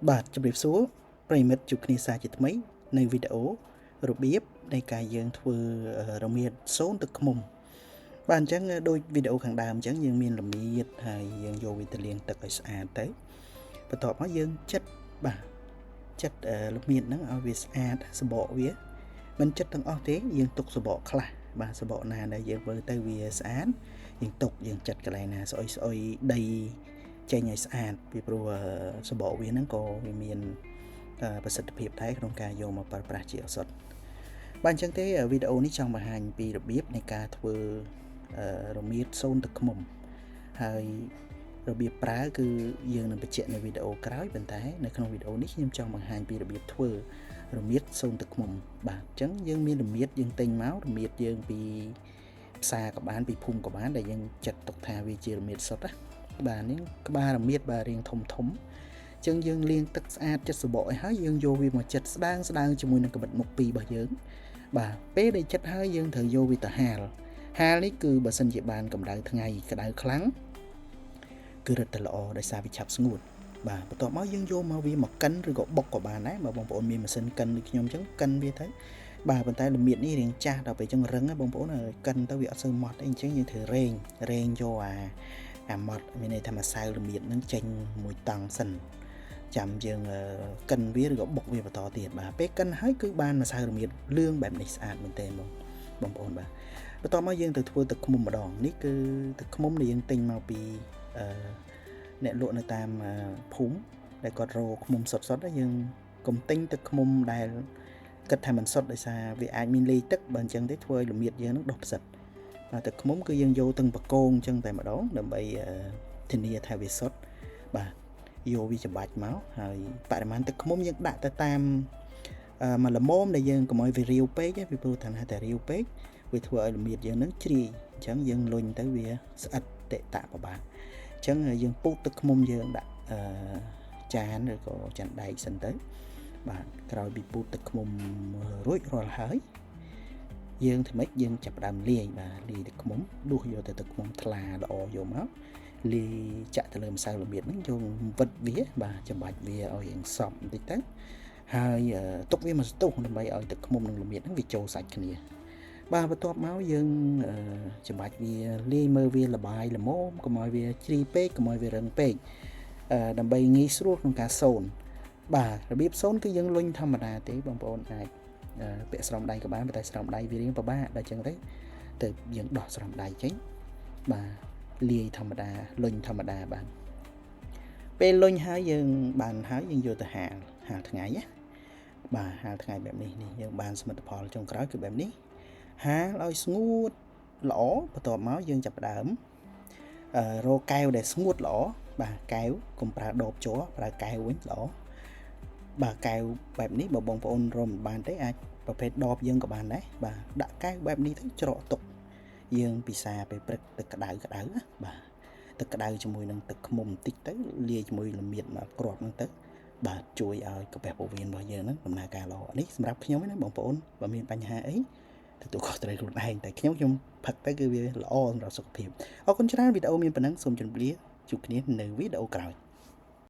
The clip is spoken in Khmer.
បាទជម្រាបសួរប្រិមិត្តជួបគ្នាសាជាថ្មីនៅវីដេអូរបៀបនៃការយើងធ្វើរមៀតសូនទឹកឃ្មុំបាទអញ្ចឹងដូចវីដេអូខាងដើមអញ្ចឹងយើងមានរមៀតហើយយើងយកវាទៅលាងទឹកឲ្យស្អាតទៅបន្ទាប់មកយើងចិតបាទចិតរមៀតហ្នឹងឲ្យវាស្អាតសបកវាមិនចិតទាំងអស់ទេយើងទុកសបកខ្លះបាទសបកណាដែលយើងមើលទៅវាស្អាតយើងទុកយើងចិតកន្លែងណាស្អុយដីចេញឲ្យស្អាតពីព្រោះសបកវាហ្នឹងក៏វាមានប្រសិទ្ធភាពដែរក្នុងការយកមកប្រើប្រាស់ជាឱសថបាទអញ្ចឹងទេវីដេអូនេះចង់បង្ហាញពីរបៀបនៃការធ្វើរមៀតសូនទឹកឃ្មុំហើយរបៀបប្រើគឺយើងនឹងបញ្ជាក់នៅវីដេអូក្រោយប៉ុន្តែនៅក្នុងវីដេអូនេះខ្ញុំចង់បង្ហាញពីរបៀបធ្វើរមៀតសូនទឹកឃ្មុំបាទអញ្ចឹងយើងមានរមៀតយើងទិញមករមៀតយើងពីផ្សារក៏បានពីភូមិក៏បានដែលយើងចាត់ទុកថាវាជារមៀតសុទ្ធណាបាទនេះក្បាលរមៀតបាទរាងធំអញ្ចឹងយើងលាងទឹកស្អាតចិត្តសបកឲ្យហើយយើងយកវាមកចិតស្ដើងជាមួយនឹងកាំបិតមុខពីររបស់យើងបាទពេលដែលចិតហើយយើងត្រូវយកវាទៅហាលនេះគឺបើសិនជាបានកម្ដៅថ្ងៃក្ដៅខ្លាំងគឺរឹតតែល្អដោយសារវាឆាប់ស្ងួតបាទបន្ទាប់មកយើងយកមកវាមកកិនឬក៏បុកក៏បានដែរបើបងប្អូនមានម៉ាស៊ីនកិនដូចខ្ញុំអញ្ចឹងកិនវាទៅបាទប៉ុន្តែរមៀតនេះរាងចាស់ដល់ពេលអញ្ចឹងរឹងណាបងប្អូនកិនទៅវាអត់សូវម៉ត់អីអញ្ចឹងយើងត្រូវរែងយកអាម៉ត់មានន័យថាម្សៅរមៀតហ្នឹងចេញមួយតង់សិនចាំយើងកិនវាឬក៏បុកវាបន្តទៀតបាទពេលកិនហើយគឺបានម្សៅរមៀតលឿងបែបនេះស្អាតមែនទែនបងប្អូនបាទបន្ទាប់មកយើងទៅធ្វើទឹកឃ្មុំម្ដងនេះគឺទឹកឃ្មុំដែលយើងទិញមកពីអ្នកលក់នៅតាមភូមិដែលគាត់រកឃ្មុំសុទ្ធយើងកុំទិញទឹកឃ្មុំដែលគិតថាមិនសុទ្ធដោយសារវាអាចមានលេយទឹកបើអញ្ចឹងទេធ្វើឲ្យរមៀតយើងនឹងដុះផ្សិតបាទទឹកឃ្មុំគឺយើងយកទាំងបកងអញ្ចឹងតែម្ដងដើម្បីធានាថាវាសុទ្ធបាទយកវាច្បាច់មកហើយបរិមាណទឹកឃ្មុំយើងដាក់ទៅតាមមួយល្មមដែលយើងកុំឲ្យវារាវពេកពីព្រោះថាតែរាវពេកវាធ្វើឲ្យរមៀតយើងនឹងជ្រាយអញ្ចឹងយើងលុញទៅវាស្អិតតេតៈពិបាកអញ្ចឹងយើងពូតទឹកឃ្មុំយើងដាក់ចានឬក៏ចានដែកសិនទៅបាទក្រោយពីពូតទឹកឃ្មុំរួចរាល់ហើយយើងធ្វើម៉េចយើងចាប់ផ្ដើមលាយទឹកឃ្មុំដួសយកទៅទឹកឃ្មុំថ្លាល្អយកមកលាយចាក់ទៅលើម្សៅរមៀតហ្នឹងយកវិតវាបាទចំបាច់វាឲ្យរៀងសប់បន្តិចទៅហើយទុកវាមួយសន្ទុះដើម្បីឲ្យទឹកឃ្មុំនិងរមៀតហ្នឹងវាចូលសាច់គ្នាបាទបន្ទាប់មកយើងចំបាច់វាលាយមើលវាល្បាយល្មមកុំឲ្យវាជ្រីពេកកុំឲ្យវារឹងពេកដើម្បីងាយស្រួលក្នុងការសូនបាទរបៀបសូនគឺយើងលុញធម្មតាទេបងប្អូនអាចពាក់ស្រោមដៃក៏បានតែស្រោមដៃវារៀងពិបាកដល់អញ្ចឹងទៅយើងដោះស្រោមដៃចេញបាទលាយធម្មតាលុញធម្មតាបាទពេលលុញហើយយើងបានហើយយើងយកទៅហាលថ្ងៃណាបាទហាលថ្ងៃបែបនេះយើងបានសមិទ្ធផលចុងក្រោយគឺបែបនេះហាលឲ្យស្ងួតល្អបន្ទាប់មកយើងចាប់ផ្ដើមរកកែវដែលស្ងួតល្អបាទកែវកុំប្រើដបជ័រប្រើកែវវិញល្អបាទកែវបែបនេះបើបងប្អូនរមបានទេអាចប្រភេទដបយើងក៏បានដែរបាទដាក់កែវបែបនេះទៅច្រកទុកយើងពិសាពេលព្រឹកទឹកក្តៅណាបាទទឹកក្តៅជាមួយនឹងទឹកឃ្មុំបន្តិចទៅលាយជាមួយល្មៀតមកគ្រាប់ហ្នឹងទៅបាទជួយឲ្យកាពះពោះវៀនរបស់យើងហ្នឹងដំណើរការល្អនេះសម្រាប់ខ្ញុំណាបងប្អូនបើមានបញ្ហាអីទទួលខុសត្រូវខ្លួនឯងតែខ្ញុំផឹកទៅគឺវាល្អសម្រាប់សុខភាពអរគុណច្រើនវីដេអូមានប៉ុណ្ណឹងសូមជម្រាបលាជួបគ្នានៅវីដេអូក្រោយ